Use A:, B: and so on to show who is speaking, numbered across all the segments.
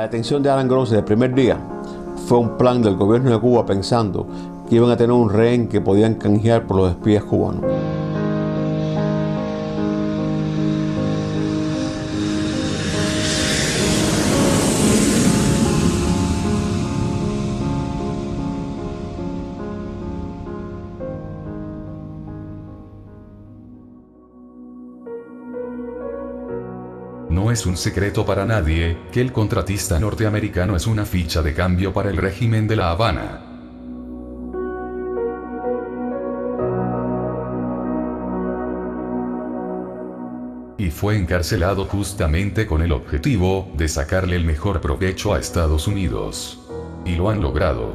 A: detención de Alan Gross desde el primer día fue un plan del gobierno de Cuba pensando que iban a tener un rehén que podían canjear por los espías cubanos.
B: No es un secreto para nadie que el contratista norteamericano es una ficha de cambio para el régimen de La Habana. Y fue encarcelado justamente con el objetivo de sacarle el mejor provecho a Estados Unidos. Y lo han logrado.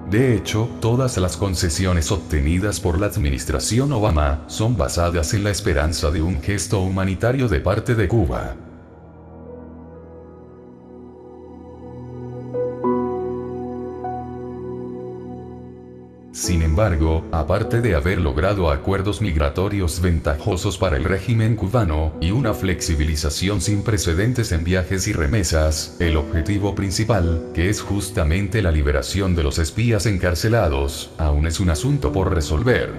B: De hecho, todas las concesiones obtenidas por la administración Obama son basadas en la esperanza de un gesto humanitario de parte de Cuba. Sin embargo, aparte de haber logrado acuerdos migratorios ventajosos para el régimen cubano, y una flexibilización sin precedentes en viajes y remesas, el objetivo principal, que es justamente la liberación de los espías encarcelados, aún es un asunto por resolver.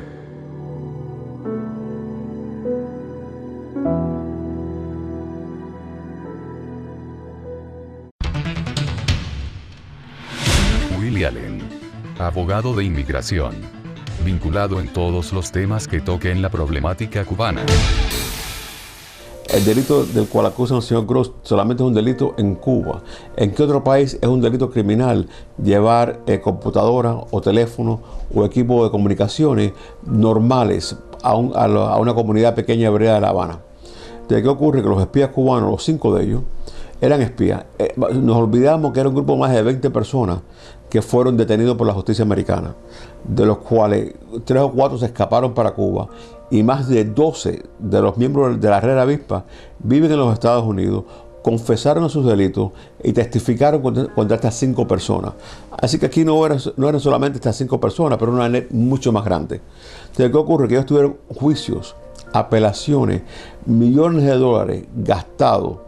B: Willie Allen, abogado de inmigración, vinculado en todos los temas que toquen la problemática cubana.
A: El delito del cual acusan al señor Gross solamente es un delito en Cuba. ¿En qué otro país es un delito criminal llevar computadora o teléfono o equipo de comunicaciones normales a una comunidad pequeña hebrea de La Habana? ¿De qué ocurre? Que los espías cubanos, los 5 de ellos, eran espías. Nos olvidamos que era un grupo más de 20 personas que fueron detenidos por la justicia americana, de los cuales 3 o 4 se escaparon para Cuba y más de 12 de los miembros de la Red Avispa viven en los Estados Unidos, confesaron sus delitos y testificaron contra estas 5 personas. Así que aquí no eran solamente estas 5 personas, pero una net mucho más grande. Entonces, ¿qué ocurre? Que ellos tuvieron juicios, apelaciones, millones de dólares gastados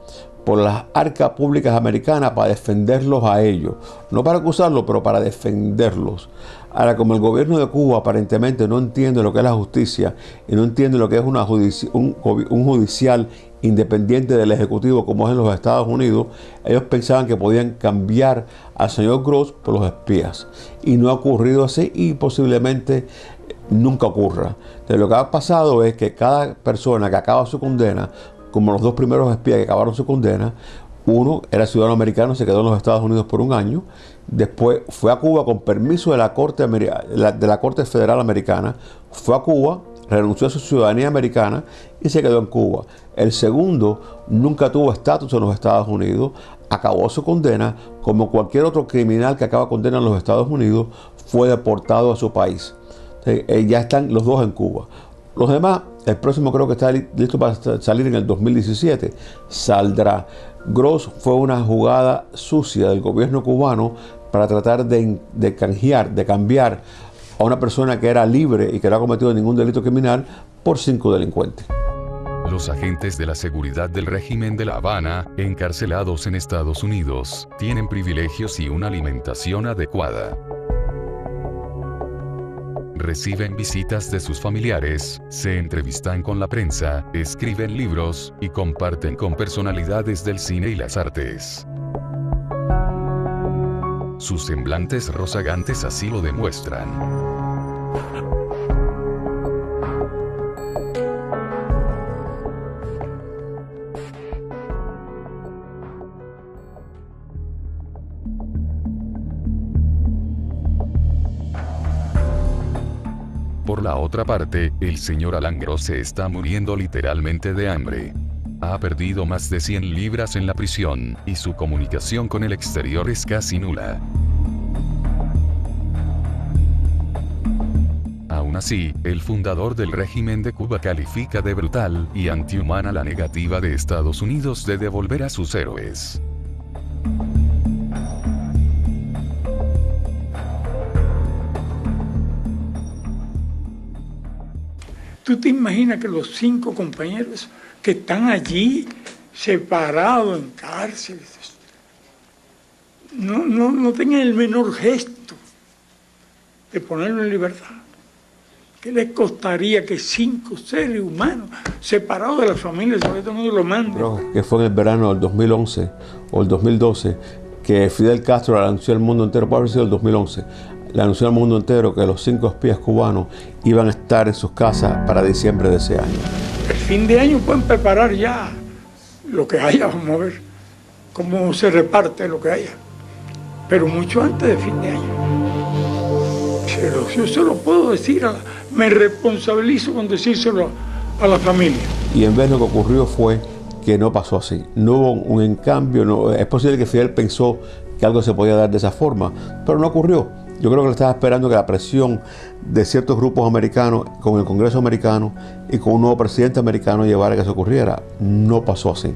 A: por las arcas públicas americanas para defenderlos a ellos. No para acusarlos, pero para defenderlos. Ahora, como el gobierno de Cuba aparentemente no entiende lo que es la justicia y no entiende lo que es un judicial independiente del Ejecutivo como es en los Estados Unidos, ellos pensaban que podían cambiar al señor Gross por los espías. Y no ha ocurrido así y posiblemente nunca ocurra. Entonces, lo que ha pasado es que cada persona que acaba su condena, como los 2 primeros espías que acabaron su condena, uno era ciudadano americano, se quedó en los Estados Unidos por 1 año, después fue a Cuba con permiso de la Corte Federal Americana, fue a Cuba, renunció a su ciudadanía americana y se quedó en Cuba. El segundo nunca tuvo estatus en los Estados Unidos, acabó su condena, como cualquier otro criminal que acaba condena en los Estados Unidos, fue deportado a su país. Ya están los 2 en Cuba. Los demás, el próximo creo que está listo para salir en el 2017. Saldrá. Gross fue una jugada sucia del gobierno cubano para tratar de cambiar a una persona que era libre y que no ha cometido ningún delito criminal por 5 delincuentes.
B: Los agentes de la seguridad del régimen de La Habana, encarcelados en Estados Unidos, tienen privilegios y una alimentación adecuada. Reciben visitas de sus familiares, se entrevistan con la prensa, escriben libros, y comparten con personalidades del cine y las artes. Sus semblantes rozagantes así lo demuestran. Por la otra parte, el señor Alan Gross se está muriendo literalmente de hambre. Ha perdido más de 100 libras en la prisión, y su comunicación con el exterior es casi nula. Aún así, el fundador del régimen de Cuba califica de brutal y antihumana la negativa de Estados Unidos de devolver a sus héroes.
C: ¿Tú te imaginas que los 5 compañeros que están allí separados en cárceles no tengan el menor gesto de ponerlo en libertad. ¿Qué les costaría que 5 seres humanos separados de las familias, sobre todo no lo manden?
A: Creo que fue en el verano del 2011 o el 2012 que Fidel Castro le anunció al mundo entero, puede haber sido el 2011, le anunció al mundo entero que los 5 espías cubanos iban a estar en sus casas para diciembre de ese año.
C: El fin de año pueden preparar ya lo que haya, vamos a ver cómo se reparte lo que haya, pero mucho antes de fin de año. Pero yo se lo puedo decir, me responsabilizo con decírselo a la familia.
A: Y en vez lo que ocurrió fue que no pasó así. No hubo un encambio. No, es posible que Fidel pensó que algo se podía dar de esa forma, pero no ocurrió. Yo creo que le estaba esperando que la presión de ciertos grupos americanos con el Congreso americano y con un nuevo presidente americano llevara a que eso ocurriera. No pasó así.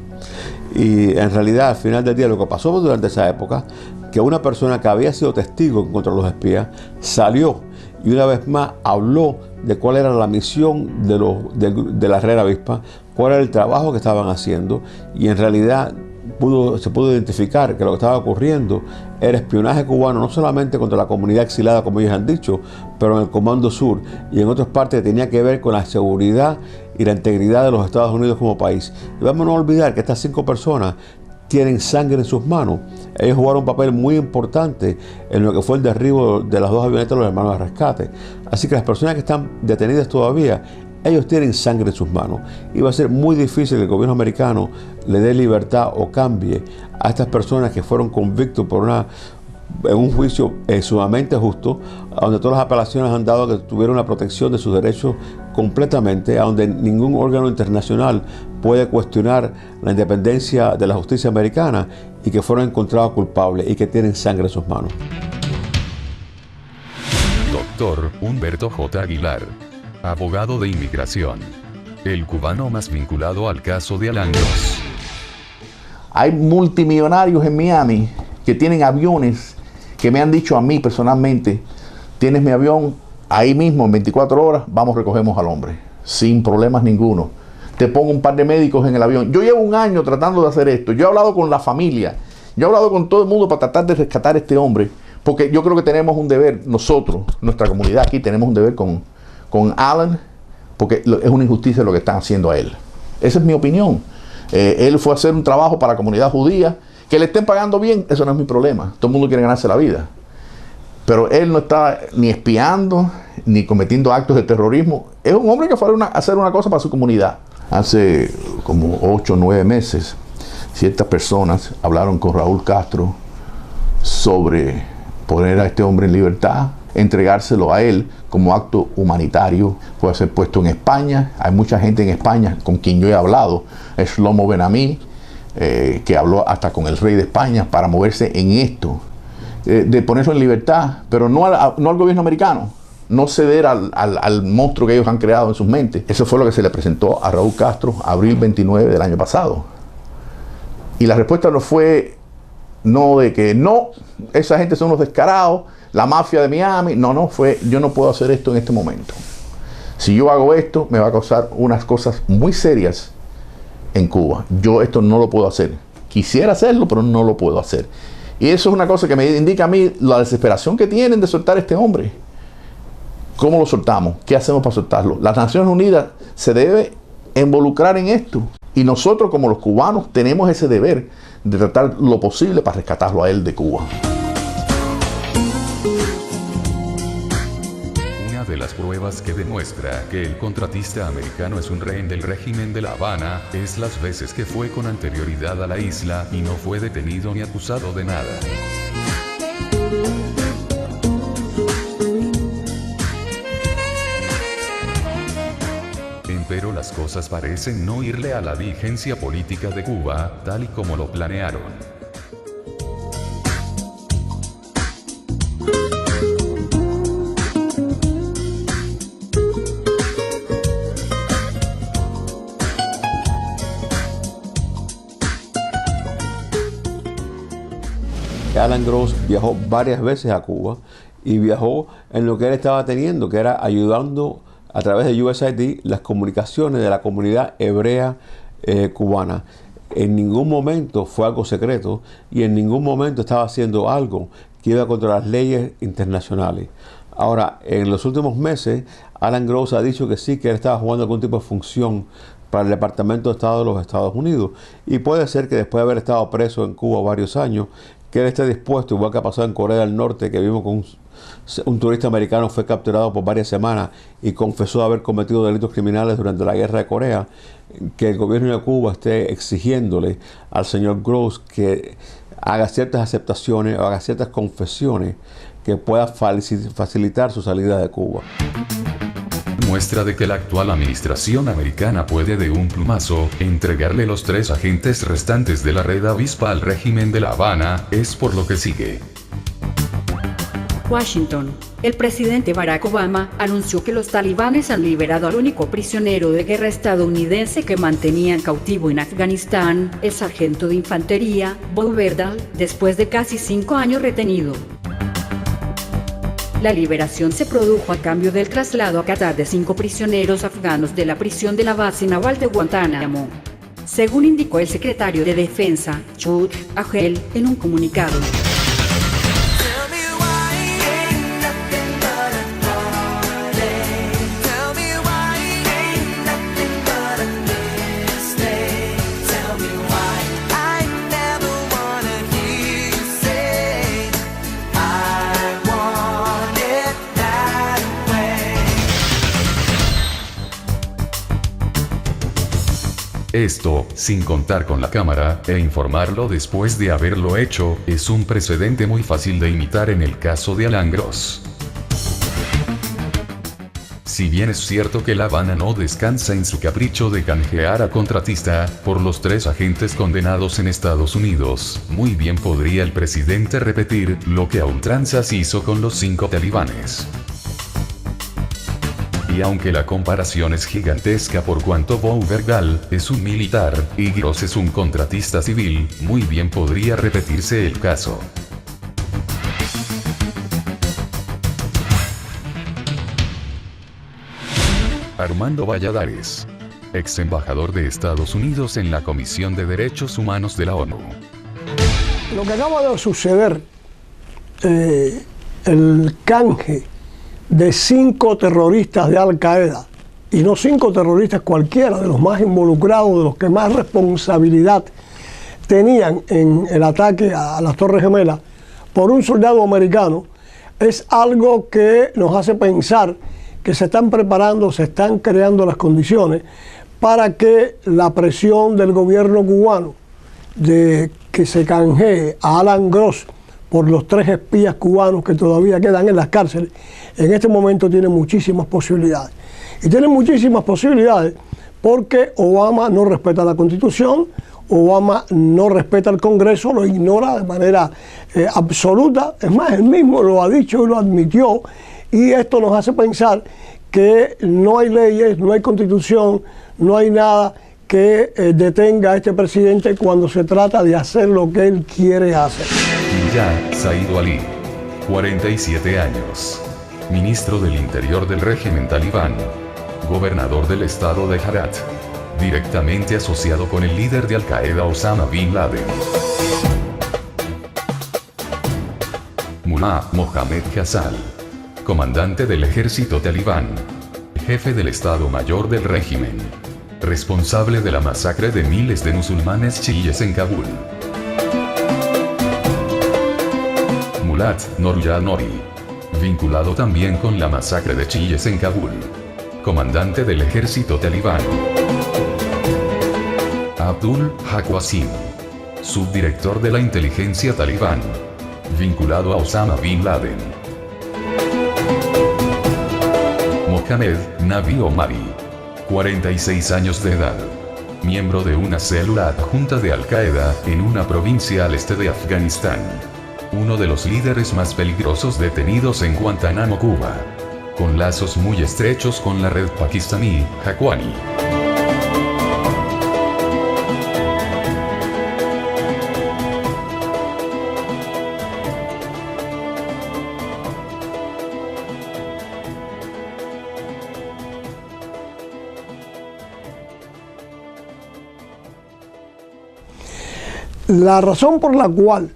A: Y en realidad, al final del día, lo que pasó durante esa época, que una persona que había sido testigo contra los espías salió y una vez más habló de cuál era la misión de la Herrera Avispa, cuál era el trabajo que estaban haciendo, y en realidad se pudo identificar que lo que estaba ocurriendo era espionaje cubano, no solamente contra la comunidad exilada, como ellos han dicho, pero en el Comando Sur y en otras partes que tenía que ver con la seguridad y la integridad de los Estados Unidos como país. Y vamos a no olvidar que estas 5 personas tienen sangre en sus manos. Ellos jugaron un papel muy importante en lo que fue el derribo de las 2 avionetas de los hermanos de rescate. Así que las personas que están detenidas todavía, ellos tienen sangre en sus manos. Y va a ser muy difícil que el gobierno americano le dé libertad o cambie a estas personas que fueron convictos en un juicio sumamente justo, donde todas las apelaciones han dado que tuvieron la protección de sus derechos completamente, a donde ningún órgano internacional puede cuestionar la independencia de la justicia americana, y que fueron encontrados culpables y que tienen sangre en sus manos.
B: Doctor Humberto J. Aguilar, abogado de inmigración, el cubano más vinculado al caso de Alan Gross.
D: Hay multimillonarios en Miami que tienen aviones que me han dicho a mí personalmente: tienes mi avión, ahí mismo en 24 horas vamos, recogemos al hombre, sin problemas ninguno. Te pongo un par de médicos en el avión. Yo llevo un año tratando de hacer esto. Yo he hablado con la familia, yo he hablado con todo el mundo para tratar de rescatar a este hombre, porque yo creo que tenemos un deber, nosotros, nuestra comunidad aquí, tenemos un deber con Alan, porque es una injusticia lo que están haciendo a él. Esa es mi opinión. Él fue a hacer un trabajo para la comunidad judía. Que le estén pagando bien, eso no es mi problema. Todo el mundo quiere ganarse la vida. Pero él no está ni espiando, ni cometiendo actos de terrorismo. Es un hombre que fue a hacer una cosa para su comunidad. Hace como 8 o 9 meses, ciertas personas hablaron con Raúl Castro sobre poner a este hombre en libertad, entregárselo a él como acto humanitario. Puede ser puesto en España. Hay mucha gente en España con quien yo he hablado. Es Shlomo Ben-Ami, que habló hasta con el rey de España para moverse en esto, de ponerlo en libertad, pero no al gobierno americano, no ceder al monstruo que ellos han creado en sus mentes. Eso fue lo que se le presentó a Raúl Castro abril 29 del año pasado. Y la respuesta no fue de que no, esa gente son unos descarados, la mafia de Miami. No, fue: yo no puedo hacer esto en este momento. Si yo hago esto, me va a causar unas cosas muy serias en Cuba. Yo esto no lo puedo hacer. Quisiera hacerlo, pero no lo puedo hacer. Y eso es una cosa que me indica a mí la desesperación que tienen de soltar a este hombre. ¿Cómo lo soltamos? ¿Qué hacemos para soltarlo? Las Naciones Unidas se debe involucrar en esto. Y nosotros, como los cubanos, tenemos ese deber de tratar lo posible para rescatarlo a él de Cuba.
B: De las pruebas que demuestra que el contratista americano es un rehén del régimen de La Habana es las veces que fue con anterioridad a la isla y no fue detenido ni acusado de nada. Empero las cosas parecen no irle a la dirigencia política de Cuba, tal y como lo planearon.
A: Alan Gross viajó varias veces a Cuba y viajó en lo que él estaba teniendo, que era ayudando a través de USAID las comunicaciones de la comunidad hebrea cubana. en ningún momento fue algo secreto y en ningún momento estaba haciendo algo que iba contra las leyes internacionales. Ahora, en los últimos meses, Alan Gross ha dicho que sí, que él estaba jugando algún tipo de función para el Departamento de Estado de los Estados Unidos. Y puede ser que después de haber estado preso en Cuba varios años, que él esté dispuesto, igual que ha pasado en Corea del Norte, que vimos con un turista americano fue capturado por varias semanas y confesó haber cometido delitos criminales durante la guerra de Corea, que el gobierno de Cuba esté exigiéndole al señor Gross que haga ciertas aceptaciones o haga ciertas confesiones que pueda facilitar su salida de Cuba.
B: Muestra de que la actual administración americana puede de un plumazo entregarle los 3 agentes restantes de la red avispa al régimen de La Habana, es por lo que sigue.
E: Washington. El presidente Barack Obama anunció que los talibanes han liberado al único prisionero de guerra estadounidense que mantenían cautivo en Afganistán, el sargento de infantería, Bob Berdahl, después de casi 5 años retenido. La liberación se produjo a cambio del traslado a Qatar de 5 prisioneros afganos de la prisión de la base naval de Guantánamo, según indicó el secretario de Defensa, Chuck Hagel, en un comunicado.
B: Esto, sin contar con la cámara, e informarlo después de haberlo hecho, es un precedente muy fácil de imitar en el caso de Alan Gross. Si bien es cierto que La Habana no descansa en su capricho de canjear a contratista por los 3 agentes condenados en Estados Unidos, muy bien podría el presidente repetir lo que a ultranzas hizo con los 5 talibanes. Y aunque la comparación es gigantesca por cuanto Bob Berdahl es un militar y Gross es un contratista civil, muy bien podría repetirse el caso. Armando Valladares, ex embajador de Estados Unidos en la Comisión de Derechos Humanos de la ONU.
F: Lo que acaba de suceder, el canje de 5 terroristas de Al Qaeda, y no 5 terroristas cualquiera, de los más involucrados, de los que más responsabilidad tenían en el ataque a las Torres Gemelas, por un soldado americano, es algo que nos hace pensar que se están preparando, se están creando las condiciones para que la presión del gobierno cubano de que se canjee a Alan Gross por los 3 espías cubanos que todavía quedan en las cárceles, en este momento tiene muchísimas posibilidades. Y tiene muchísimas posibilidades porque Obama no respeta la Constitución, Obama no respeta el Congreso, lo ignora de manera absoluta. Es más, él mismo lo ha dicho y lo admitió, y esto nos hace pensar que no hay leyes, no hay Constitución, no hay nada que detenga a este presidente cuando se trata de hacer lo que él quiere hacer.
B: Mirza Said Ali, 47 años. Ministro del Interior del régimen talibán. Gobernador del estado de Herat. Directamente asociado con el líder de Al Qaeda Osama Bin Laden. Mullah Mohammed Hassal. Comandante del ejército talibán. Jefe del Estado Mayor del régimen. Responsable de la masacre de miles de musulmanes chiíes en Kabul. Mulat Nourja Nouri. Vinculado también con la masacre de chiíes en Kabul. Comandante del ejército talibán. Abdul Haq Wasim. Subdirector de la inteligencia talibán. Vinculado a Osama Bin Laden. Mohamed Nabi Omari. 46 años de edad. Miembro de una célula adjunta de Al Qaeda en una provincia al este de Afganistán. Uno de los líderes más peligrosos detenidos en Guantánamo, Cuba. Con lazos muy estrechos con la red pakistaní, Haqqani.
F: La razón por la cual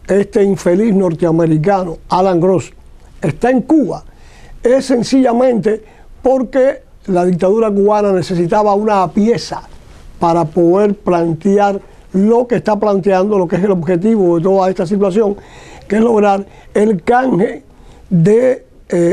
F: este infeliz norteamericano, Alan Gross, está en Cuba es sencillamente porque la dictadura cubana necesitaba una pieza para poder plantear lo que está planteando, lo que es el objetivo de toda esta situación, que es lograr el canje de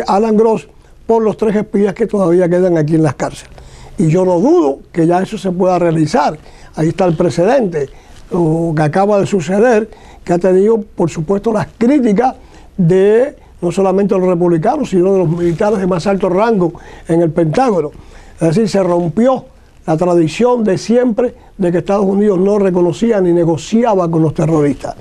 F: Alan Gross por los 3 espías que todavía quedan aquí en las cárceles. Y yo no dudo que ya eso se pueda realizar. Ahí está el precedente, lo que acaba de suceder, que ha tenido, por supuesto, las críticas de no solamente los republicanos, sino de los militares de más alto rango en el Pentágono. Es decir, se rompió la tradición de siempre de que Estados Unidos no reconocía ni negociaba con los terroristas.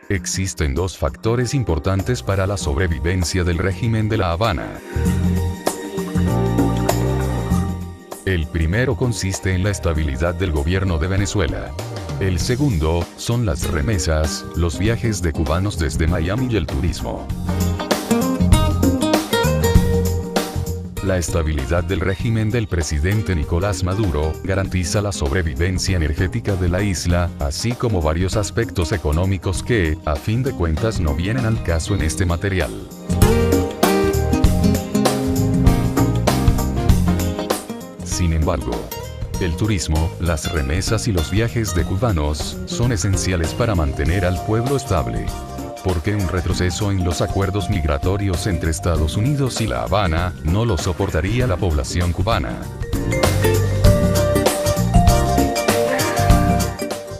B: Existen 2 factores importantes para la sobrevivencia del régimen de La Habana. El primero consiste en la estabilidad del gobierno de Venezuela. El segundo son las remesas, los viajes de cubanos desde Miami y el turismo. La estabilidad del régimen del presidente Nicolás Maduro garantiza la sobrevivencia energética de la isla, así como varios aspectos económicos que, a fin de cuentas, no vienen al caso en este material. Sin embargo, el turismo, las remesas y los viajes de cubanos son esenciales para mantener al pueblo estable. Porque un retroceso en los acuerdos migratorios entre Estados Unidos y La Habana no lo soportaría la población cubana.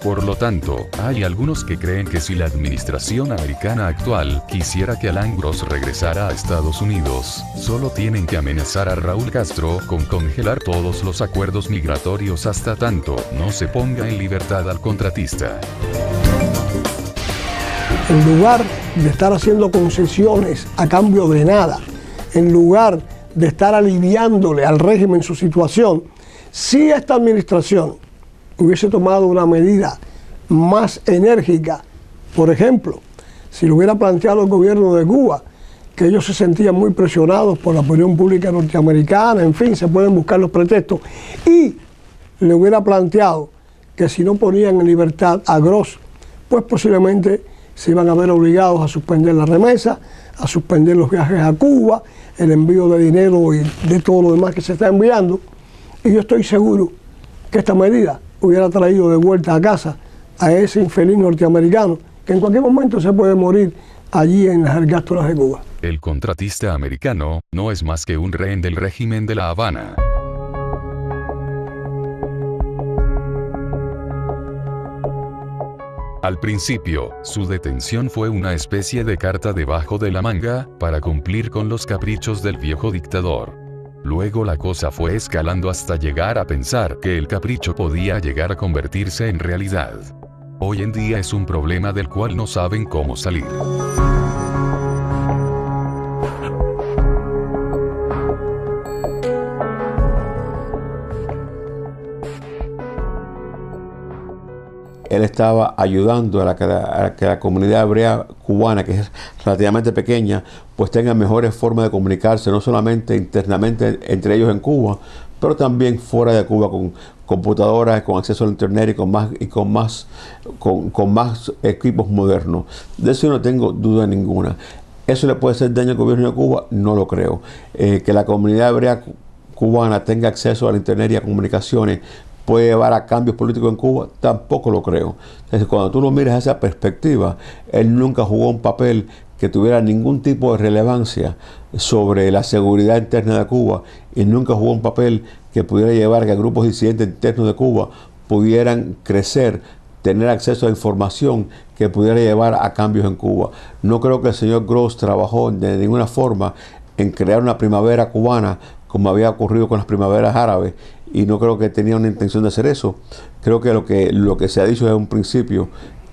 B: Por lo tanto, hay algunos que creen que si la administración americana actual quisiera que Alan Gross regresara a Estados Unidos, solo tienen que amenazar a Raúl Castro con congelar todos los acuerdos migratorios hasta tanto no se ponga en libertad al contratista.
F: En lugar de estar haciendo concesiones a cambio de nada, en lugar de estar aliviándole al régimen su situación, si esta administración hubiese tomado una medida más enérgica, por ejemplo, si lo hubiera planteado el gobierno de Cuba, que ellos se sentían muy presionados por la opinión pública norteamericana, en fin, se pueden buscar los pretextos, y le hubiera planteado que si no ponían en libertad a Gross, pues posiblemente se iban a ver obligados a suspender la remesa, a suspender los viajes a Cuba, el envío de dinero y de todo lo demás que se está enviando. Y yo estoy seguro que esta medida hubiera traído de vuelta a casa a ese infeliz norteamericano que en cualquier momento se puede morir allí en las ergástulas de Cuba.
B: El contratista americano no es más que un rehén del régimen de La Habana. Al principio, su detención fue una especie de carta debajo de la manga, para cumplir con los caprichos del viejo dictador. Luego la cosa fue escalando hasta llegar a pensar que el capricho podía llegar a convertirse en realidad. Hoy en día es un problema del cual no saben cómo salir.
A: Él estaba ayudando a que la comunidad hebrea cubana, que es relativamente pequeña, pues tenga mejores formas de comunicarse, no solamente internamente entre ellos en Cuba, pero también fuera de Cuba, con computadoras, con acceso a internet y con más equipos modernos. De eso no tengo duda ninguna. ¿Eso le puede hacer daño al gobierno de Cuba? No lo creo. Que la comunidad hebrea cubana tenga acceso al internet y a comunicaciones puede llevar a cambios políticos en Cuba, tampoco lo creo. Entonces, cuando tú lo miras esa perspectiva, él nunca jugó un papel que tuviera ningún tipo de relevancia sobre la seguridad interna de Cuba, y nunca jugó un papel que pudiera llevar a que grupos disidentes internos de Cuba pudieran crecer, tener acceso a información que pudiera llevar a cambios en Cuba. No creo que el señor Gross trabajó de ninguna forma en crear una primavera cubana como había ocurrido con las primaveras árabes, y no creo que tenía una intención de hacer eso. Creo que lo que se ha dicho desde un principio,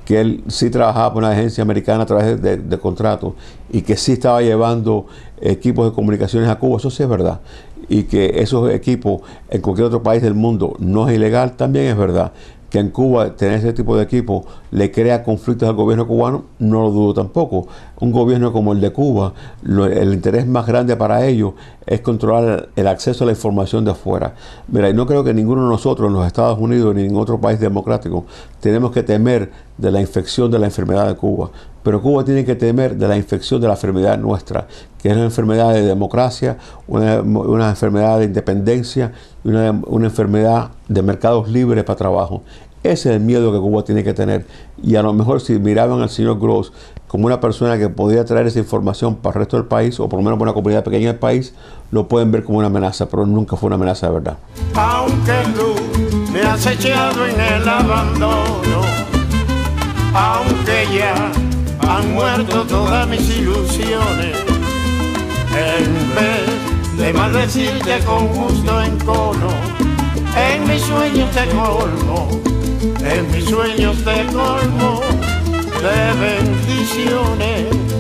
A: que él sí trabajaba por una agencia americana a través de contratos, y que sí estaba llevando equipos de comunicaciones a Cuba, eso sí es verdad. Y que esos equipos en cualquier otro país del mundo no es ilegal, también es verdad. Que en Cuba tener ese tipo de equipo le crea conflictos al gobierno cubano, no lo dudo tampoco. un gobierno como el de Cuba, el interés más grande para ellos es controlar el acceso a la información de afuera. Mira, y no creo que ninguno de nosotros en los Estados Unidos ni en otro país democrático tenemos que temer de la infección de la enfermedad de Cuba. Pero Cuba tiene que temer de la infección de la enfermedad nuestra, que es una enfermedad de democracia, una enfermedad de independencia y una enfermedad de mercados libres para trabajo. Ese es el miedo que Cuba tiene que tener. Y a lo mejor si miraban al señor Gross como una persona que podía traer esa información para el resto del país, o por lo menos para una comunidad pequeña del país, lo pueden ver como una amenaza, pero nunca fue una amenaza de verdad.
G: Aunque tú me has echado en el abandono, aunque ya han muerto todas mis ilusiones, en vez de maldecirte con gusto encono, en mis sueños te colmo, en mis sueños te colmo de bendiciones.